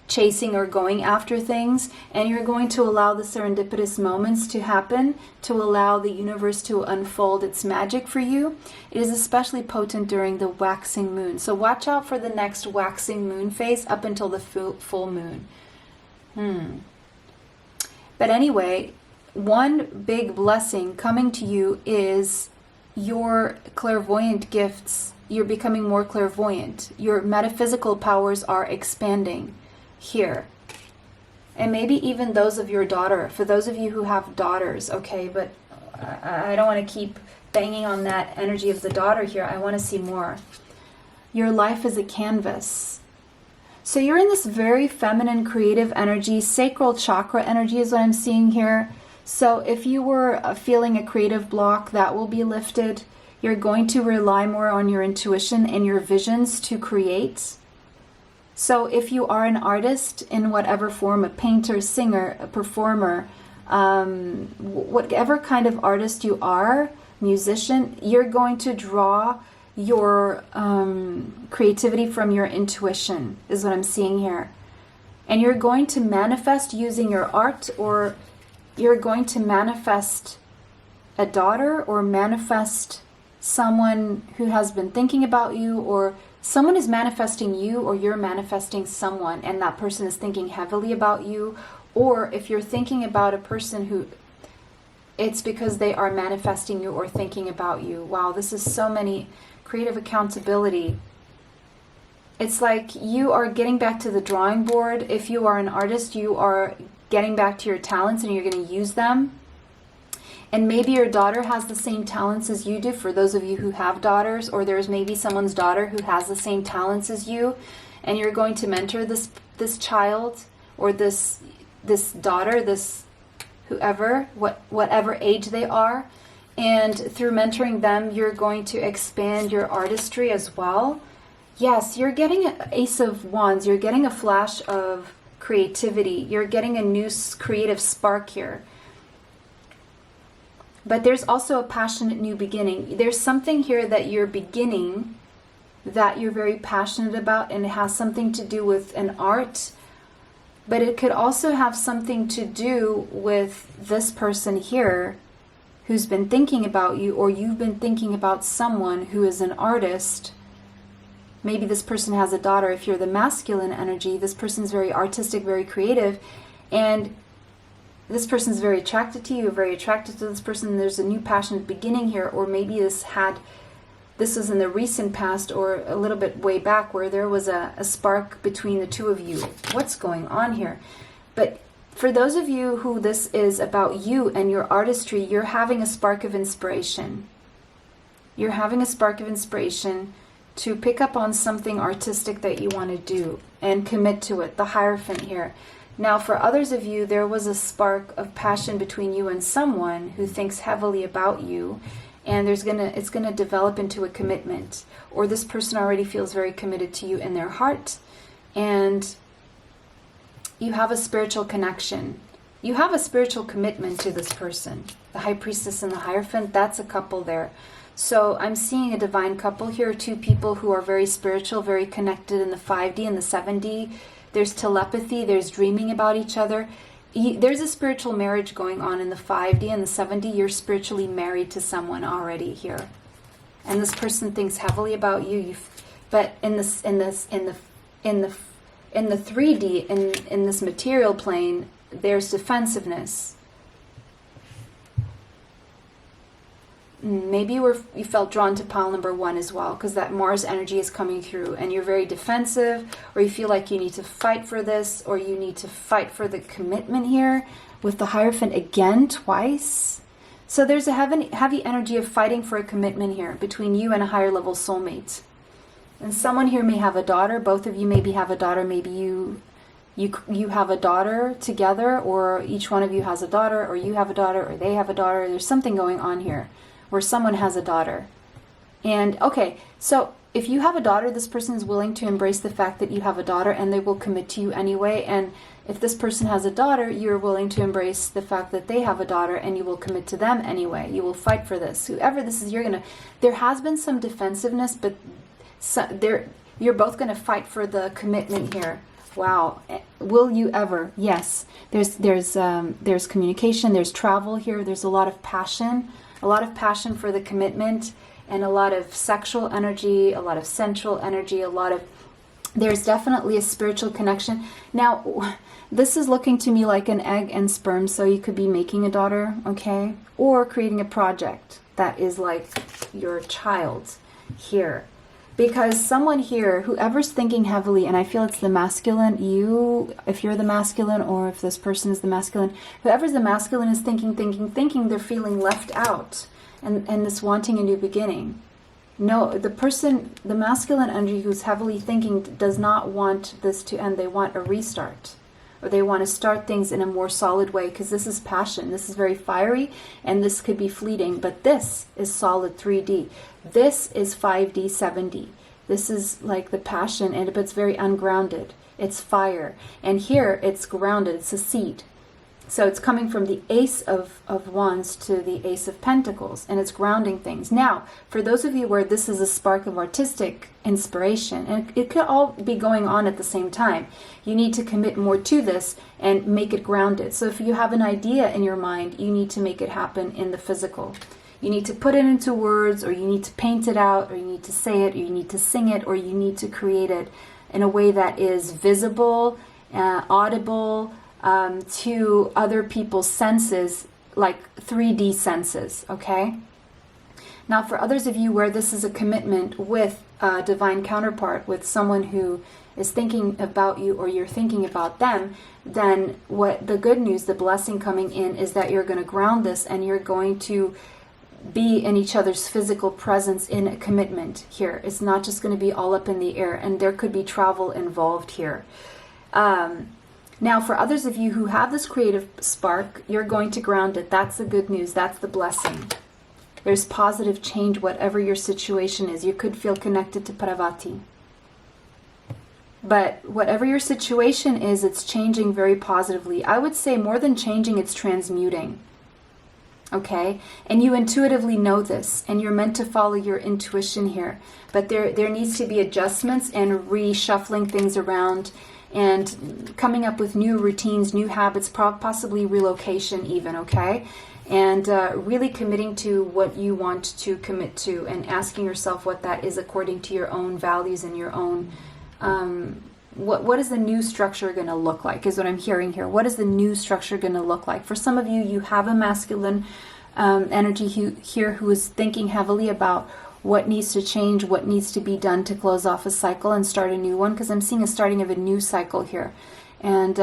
chasing or going after things. And you're going to allow the serendipitous moments to happen, to allow the universe to unfold its magic for you. It is especially potent during the waxing moon. So watch out for the next waxing moon phase up until the full moon. But anyway, one big blessing coming to you is your clairvoyant gifts. You're becoming more clairvoyant. Your metaphysical powers are expanding here. And maybe even those of your daughter, for those of you who have daughters, okay, but I don't want to keep banging on that energy of the daughter here. I want to see more. Your life is a canvas. So you're in this very feminine, creative energy. Sacral chakra energy is what I'm seeing here. So if you were feeling a creative block, that will be lifted. You're going to rely more on your intuition and your visions to create. So if you are an artist in whatever form, a painter, singer, a performer, whatever kind of artist you are, musician, you're going to draw your creativity from your intuition, is what I'm seeing here. And you're going to manifest using your art, or you're going to manifest a daughter, or manifest someone who has been thinking about you, or someone is manifesting you, or you're manifesting someone and that person is thinking heavily about you. Or if you're thinking about a person who, it's because they are manifesting you or thinking about you. Wow, this is so many creative accountability. It's like you are getting back to the drawing board. If you are an artist, you are getting back to your talents and you're going to use them. And maybe your daughter has the same talents as you do, for those of you who have daughters, or there's maybe someone's daughter who has the same talents as you, and you're going to mentor this child, or this daughter, this whoever, whatever age they are. And through mentoring them, you're going to expand your artistry as well. Yes, you're getting an Ace of Wands. You're getting a flash of creativity. You're getting a new creative spark here. But there's also a passionate new beginning. There's something here that you're beginning that you're very passionate about, and it has something to do with an art. But it could also have something to do with this person here who's been thinking about you, or you've been thinking about someone who is an artist. Maybe this person has a daughter. If you're the masculine energy, this person's very artistic, very creative, and this person's very attracted to you, you're very attracted to this person. There's a new passionate beginning here, or maybe this was in the recent past, or a little bit way back, where there was a spark between the two of you. What's going on here? But for those of you who this is about you and your artistry, you're having a spark of inspiration. You're having a spark of inspiration to pick up on something artistic that you want to do and commit to it. The Hierophant here. Now, for others of you, there was a spark of passion between you and someone who thinks heavily about you, and it's going to develop into a commitment. Or this person already feels very committed to you in their heart, and you have a spiritual connection. You have a spiritual commitment to this person. The High Priestess and the Hierophant, that's a couple there. So I'm seeing a divine couple here, two people who are very spiritual, very connected in the 5D and the 7D. There's telepathy, there's dreaming about each other. There's a spiritual marriage going on in the 5D and the 7D. You're spiritually married to someone already here. And this person thinks heavily about you. But in the 3D, in this material plane, there's defensive. maybe you felt drawn to pile number 1 as well, because that Mars energy is coming through and you're very defensive, or you feel like you need to fight for this, or you need to fight for the commitment here with the Hierophant again twice. So there's a heavy energy of fighting for a commitment here between you and a higher level soulmate. And someone here may have a daughter. Both of you maybe have a daughter. Maybe you have a daughter together, or each one of you has a daughter, or you have a daughter, or they have a daughter. There's something going on here where someone has a daughter. And okay, so if you have a daughter, this person is willing to embrace the fact that you have a daughter, and they will commit to you anyway. And if this person has a daughter, you're willing to embrace the fact that they have a daughter, and you will commit to them anyway. You will fight for this. Whoever this is, there has been some defensiveness, but you're both going to fight for the commitment here. Wow. Will you ever? Yes. There's communication, there's travel here, there's a lot of passion for the commitment, and a lot of sexual energy, a lot of sensual energy, there's definitely a spiritual connection. Now, this is looking to me like an egg and sperm, so you could be making a daughter, okay? Or creating a project that is like your child here. Because someone here, whoever's thinking heavily, and I feel it's the masculine, if you're the masculine, or if this person is the masculine, whoever's the masculine is thinking, they're feeling left out, and this wanting a new beginning. No, the masculine energy who's heavily thinking does not want this to end. They want a restart, or they want to start things in a more solid way, because this is passion. This is very fiery, and this could be fleeting, but this is solid 3D. This is 5D, 7D. This is like the passion, but it's very ungrounded. It's fire. And here it's grounded. It's a seed. So it's coming from the Ace of Wands to the Ace of Pentacles, and it's grounding things. Now, for those of you where this is a spark of artistic inspiration, and it could all be going on at the same time, you need to commit more to this and make it grounded. So if you have an idea in your mind, you need to make it happen in the physical. You need to put it into words, or you need to paint it out, or you need to say it, or you need to sing it, or you need to create it in a way that is visible, audible, to other people's senses, like 3D senses, okay? Now, for others of you where this is a commitment with a divine counterpart, with someone who is thinking about you, or you're thinking about them, then what the good news, the blessing coming in, is that you're going to ground this, and you're going to be in each other's physical presence in a commitment here. It's not just going to be all up in the air, and there could be travel involved here. Now, for others of you who have this creative spark, you're going to ground it. That's the good news. That's the blessing. There's positive change, whatever your situation is. You could feel connected to Parvati. But whatever your situation is, it's changing very positively. I would say more than changing, it's transmuting. Okay? And you intuitively know this, and you're meant to follow your intuition here. But there needs to be adjustments and reshuffling things around, and coming up with new routines, new habits, possibly relocation even, okay? And really committing to what you want to commit to, and asking yourself what that is according to your own values and your own... what is the new structure going to look like, is what I'm hearing here. What is the new structure going to look like? For some of you, you have a masculine energy here who is thinking heavily about what needs to change, what needs to be done to close off a cycle and start a new one, because I'm seeing a starting of a new cycle here. And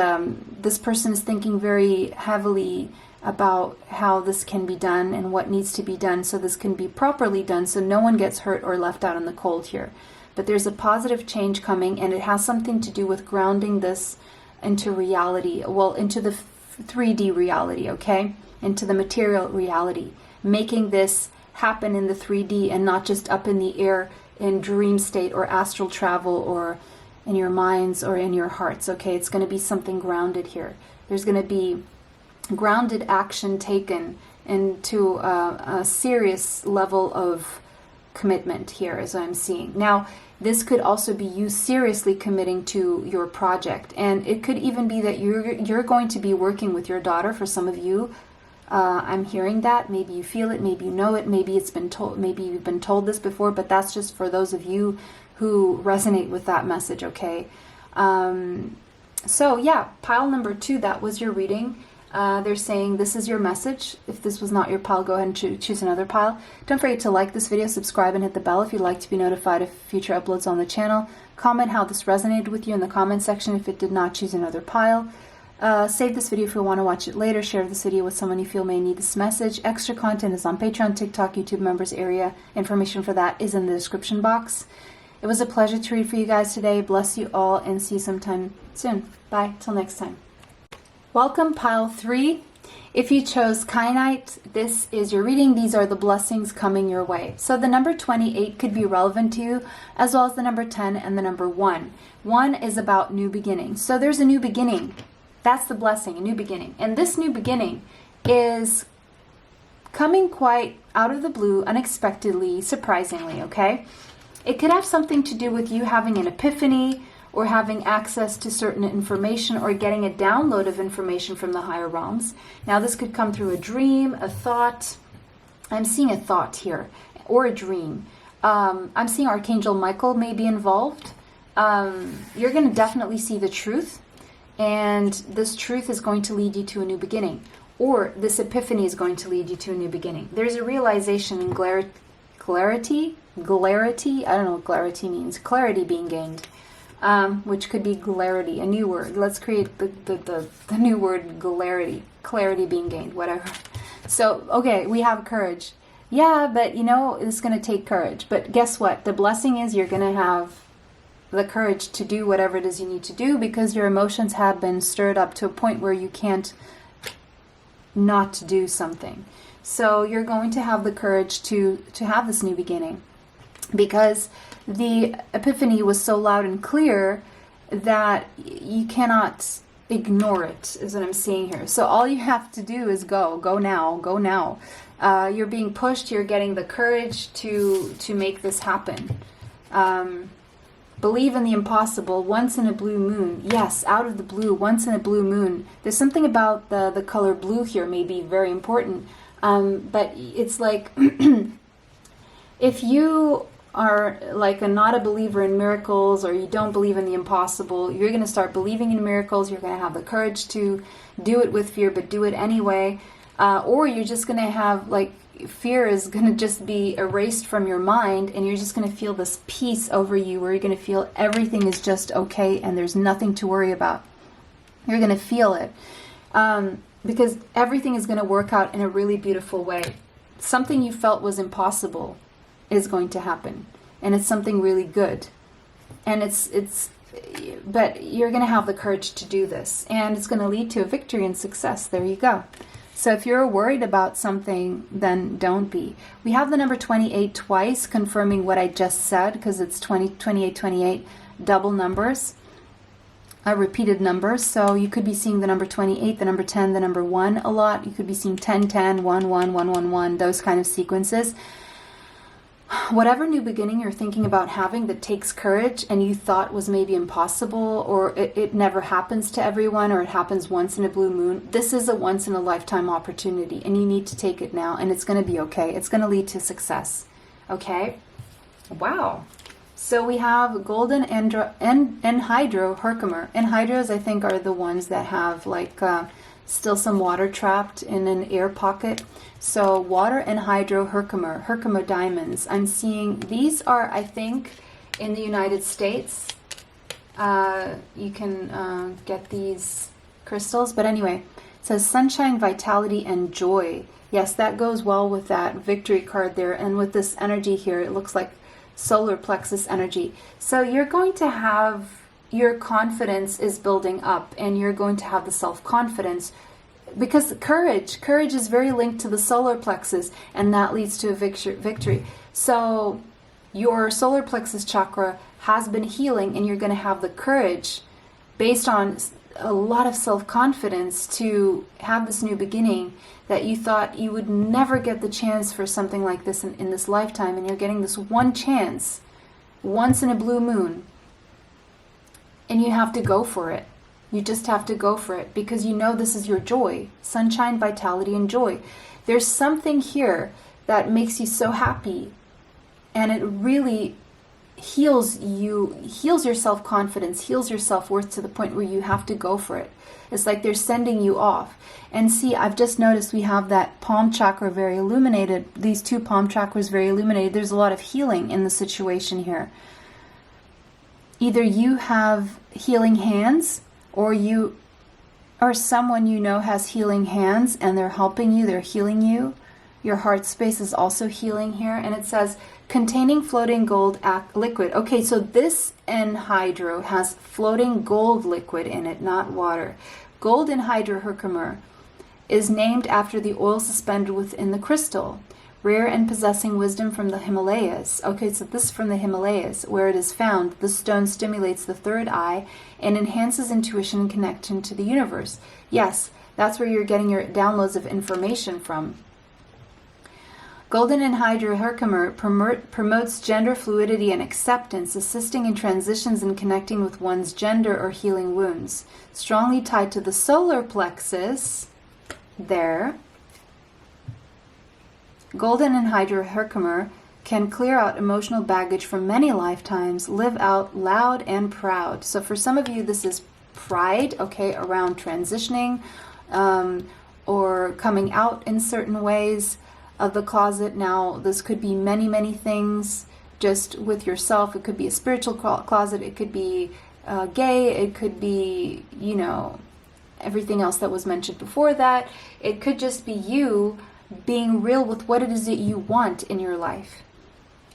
this person is thinking very heavily about how this can be done and what needs to be done so this can be properly done, so no one gets hurt or left out in the cold here. But there's a positive change coming, and it has something to do with grounding this into reality, well, into the 3D reality, okay? Into the material reality. Making this happen in the 3D and not just up in the air in dream state or astral travel or in your minds or in your hearts, okay? It's going to be something grounded here. There's going to be grounded action taken into a serious level of commitment here, as I'm seeing. Now, this could also be you seriously committing to your project, and it could even be that you're going to be working with your daughter. For some of you, I'm hearing that. Maybe you feel it, maybe you know it, maybe it's been told, maybe you've been told this before, but that's just for those of you who resonate with that message, okay? So yeah, pile number 2, that was your reading. They're saying this is your message. If this was not your pile, go ahead and choose another pile. Don't forget to like this video, subscribe, and hit the bell if you'd like to be notified of future uploads on the channel. Comment how this resonated with you in the comment section. If it did not, choose another pile. Save this video if you want to watch it later. Share this video with someone you feel may need this message. Extra content is on Patreon, TikTok, YouTube members area. Information for that is in the description box. It was a pleasure to read for you guys today. Bless you all and see you sometime soon. Bye. Till next time. Welcome, pile 3. If you chose Kyanite, this is your reading. These are the blessings coming your way. So the number 28 could be relevant to you, as well as the number 10 and the number 1. 1 is about new beginnings. So there's a new beginning. That's the blessing, a new beginning. And this new beginning is coming quite out of the blue, unexpectedly, surprisingly, okay? It could have something to do with you having an epiphany or having access to certain information or getting a download of information from the higher realms. Now, this could come through a dream, a thought. I'm seeing a thought here, or a dream. I'm seeing Archangel Michael may be involved. You're going to definitely see the truth. And this truth is going to lead you to a new beginning. Or this epiphany is going to lead you to a new beginning. There's a realization in clarity. I don't know what clarity means. Clarity being gained. Which could be clarity, a new word. Let's create the new word clarity. Clarity being gained, whatever. So, okay, we have courage. Yeah, but you know, it's going to take courage. But guess what? The blessing is you're going to have the courage to do whatever it is you need to do because your emotions have been stirred up to a point where you can't not do something. So you're going to have the courage to have this new beginning because the epiphany was so loud and clear that you cannot ignore it, is what I'm seeing here. So all you have to do is go now. You're being pushed, you're getting the courage to make this happen. Believe in the impossible, once in a blue moon. Yes, out of the blue, once in a blue moon. There's something about the color blue here may be very important. But it's like, if you are like not a believer in miracles or you don't believe in the impossible, you're going to start believing in miracles. You're going to have the courage to do it with fear, but do it anyway. Or you're just going to have like, fear is going to just be erased from your mind and you're just going to feel this peace over you where you're going to feel everything is just okay and there's nothing to worry about. You're going to feel it because everything is going to work out in a really beautiful way. Something you felt was impossible is going to happen and it's something really good. And but you're going to have the courage to do this and it's going to lead to a victory and success. There you go. So if you're worried about something, then don't be. We have the number 28 twice, confirming what I just said, because it's 20, 28, 28, double numbers, repeated numbers. So you could be seeing the number 28, the number 10, the number 1 a lot. You could be seeing 10, 10, 1, 1, 1, 1, 1, those kind of sequences. Whatever new beginning you're thinking about having that takes courage and you thought was maybe impossible or it never happens to everyone or it happens once in a blue moon, this is a once in a lifetime opportunity and you need to take it now and it's going to be okay. It's going to lead to success. Okay? Wow. So we have golden anhydro Herkimer. Anhydros, I think, are the ones that have like still some water trapped in an air pocket. So water anhydro Herkimer diamonds. I'm seeing these are, I think, in the United States. You can get these crystals. But anyway, it says sunshine, vitality, and joy. Yes, that goes well with that victory card there. And with this energy here, it looks like solar plexus energy. So you're going to have, your confidence is building up and you're going to have the self-confidence because courage is very linked to the solar plexus and that leads to a victory. So your solar plexus chakra has been healing and you're going to have the courage based on a lot of self-confidence to have this new beginning that you thought you would never get the chance for something like this in this lifetime, and you're getting this one chance once in a blue moon and you have to go for it. You just have to go for it because you know this is your joy. Sunshine, vitality, and joy. There's something here that makes you so happy and it really heals you, heals your self-confidence, heals your self-worth to the point where you have to go for it. It's like they're sending you off. And see, I've just noticed we have that palm chakra very illuminated, these two palm chakras very illuminated. There's a lot of healing in the situation here. Either you have healing hands, or you, or someone you know has healing hands and they're helping you, they're healing you. Your heart space is also healing here. And it says, containing floating gold liquid. Okay, so this anhydro has floating gold liquid in it, not water. Gold anhydroherkimer is named after the oil suspended within the crystal, rare and possessing wisdom from the Himalayas. Okay, so this is from the Himalayas, where it is found. The stone stimulates the third eye and enhances intuition and connection to the universe. Yes, that's where you're getting your downloads of information from. Golden anhydroherkimer promotes gender fluidity and acceptance, assisting in transitions and connecting with one's gender or healing wounds. Strongly tied to the solar plexus, there. Golden anhydroherkimer can clear out emotional baggage from many lifetimes, live out loud and proud. So for some of you, this is pride, okay, around transitioning or coming out in certain ways of the closet. Now, this could be many, many things just with yourself. It could be a spiritual closet. It could be gay. It could be, you know, everything else that was mentioned before that. It could just be you being real with what it is that you want in your life.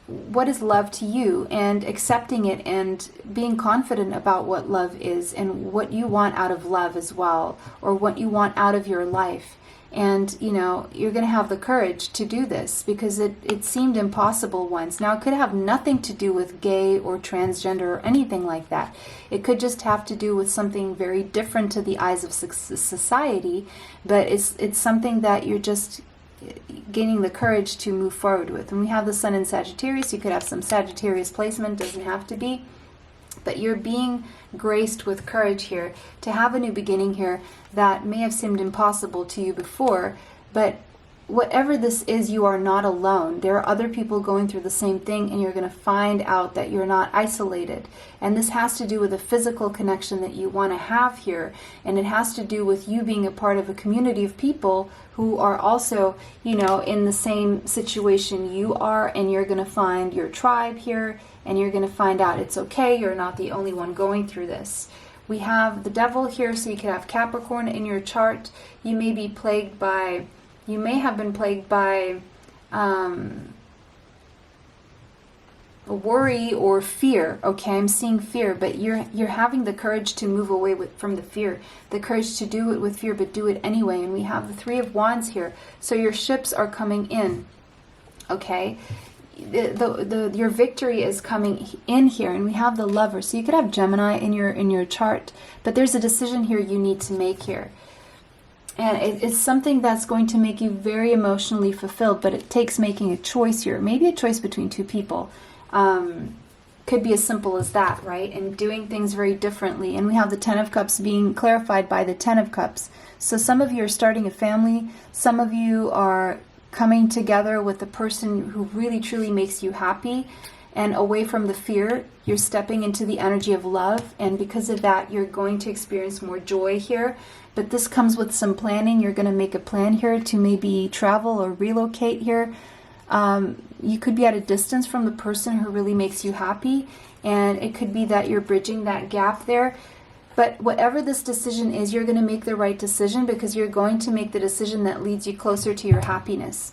What is love to you, and accepting it and being confident about what love is and what you want out of love as well, or what you want out of your life. And, you know, you're going to have the courage to do this because it seemed impossible once. Now, it could have nothing to do with gay or transgender or anything like that. It could just have to do with something very different to the eyes of society, but it's something that you're just gaining the courage to move forward with. And we have the sun in Sagittarius. You could have some Sagittarius placement, doesn't have to be. But you're being graced with courage here to have a new beginning here that may have seemed impossible to you before. But whatever this is, you are not alone. There are other people going through the same thing, and you're going to find out that you're not isolated. And this has to do with a physical connection that you want to have here. And it has to do with you being a part of a community of people who are also, you know, in the same situation you are. And you're going to find your tribe here. And you're going to find out it's okay. You're not the only one going through this. We have the devil here, so you could have Capricorn in your chart. You may be plagued by, you may have been plagued by worry or fear. Okay, I'm seeing fear, but you're having the courage to move away from the fear, the courage to do it with fear, but do it anyway. And we have the Three of Wands here, so your ships are coming in. Okay. Your victory is coming in here, and we have the Lover. So you could have Gemini in your chart, but there's a decision here you need to make here, and it's something that's going to make you very emotionally fulfilled. But it takes making a choice here, maybe a choice between two people. Could be as simple as that, right? And doing things very differently. And we have the Ten of Cups being clarified by the Ten of Cups. So some of you are starting a family. Some of you are coming together with the person who really truly makes you happy, and away from the fear, you're stepping into the energy of love, and because of that, you're going to experience more joy here. But this comes with some planning. You're going to make a plan here to maybe travel or relocate here. You could be at a distance from the person who really makes you happy, and it could be that you're bridging that gap there. But whatever this decision is, you're going to make the right decision, because you're going to make the decision that leads you closer to your happiness.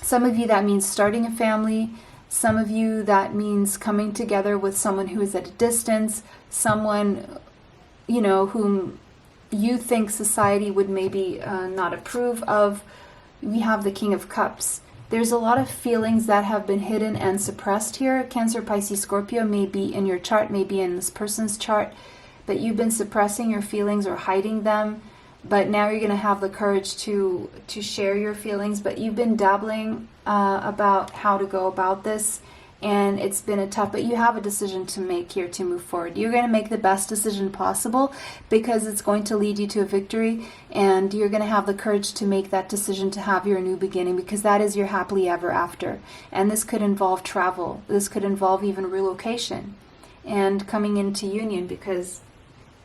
Some of you, that means starting a family. Some of you, that means coming together with someone who is at a distance, someone, you know, whom you think society would maybe not approve of. We have the King of Cups. There's a lot of feelings that have been hidden and suppressed here. Cancer, Pisces, Scorpio may be in your chart, may be in this person's chart. But you've been suppressing your feelings or hiding them, but now you're going to have the courage to share your feelings. But you've been dabbling about how to go about this, and it's been a tough, but you have a decision to make here to move forward. You're going to make the best decision possible because it's going to lead you to a victory, and you're going to have the courage to make that decision to have your new beginning, because that is your happily ever after. And this could involve travel. This could involve even relocation and coming into union, because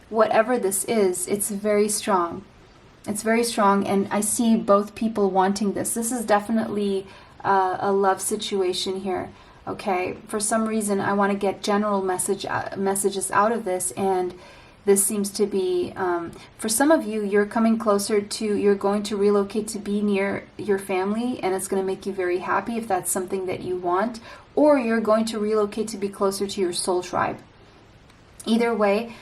whatever this is, it's very strong. It's very strong, and I see both people wanting this. This is definitely a love situation here. Okay, for some reason I want to get general messages out of this, and this seems to be, for some of you, you're coming closer to, you're going to relocate to be near your family, and it's going to make you very happy if that's something that you want, or you're going to relocate to be closer to your soul tribe. Either way,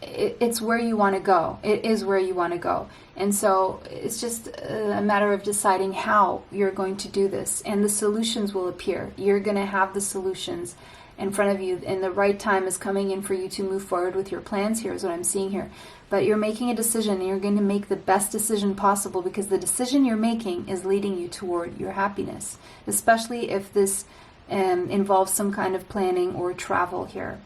it's where you want to go. It is where you want to go. And so it's just a matter of deciding how you're going to do this. And the solutions will appear. You're going to have the solutions in front of you. And the right time is coming in for you to move forward with your plans here, is what I'm seeing here. But you're making a decision, and you're going to make the best decision possible, because the decision you're making is leading you toward your happiness. Especially if this involves some kind of planning or travel here.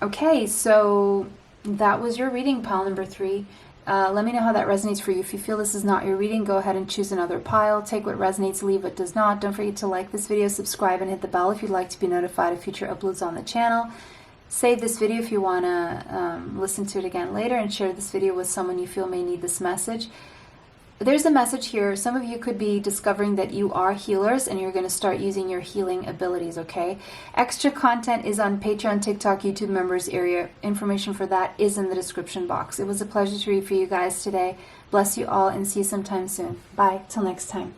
Okay, so that was your reading, pile number 3. Let me know how that resonates for you. If you feel this is not your reading, go ahead and choose another pile. Take what resonates, leave what does not. Don't forget to like this video, subscribe, and hit the bell if you'd like to be notified of future uploads on the channel. Save this video if you want to listen to it again later, and share this video with someone you feel may need this message. There's a message here. Some of you could be discovering that you are healers, and you're going to start using your healing abilities, okay? Extra content is on Patreon, TikTok, YouTube members area. Information for that is in the description box. It was a pleasure to read for you guys today. Bless you all, and see you sometime soon. Bye. Till next time.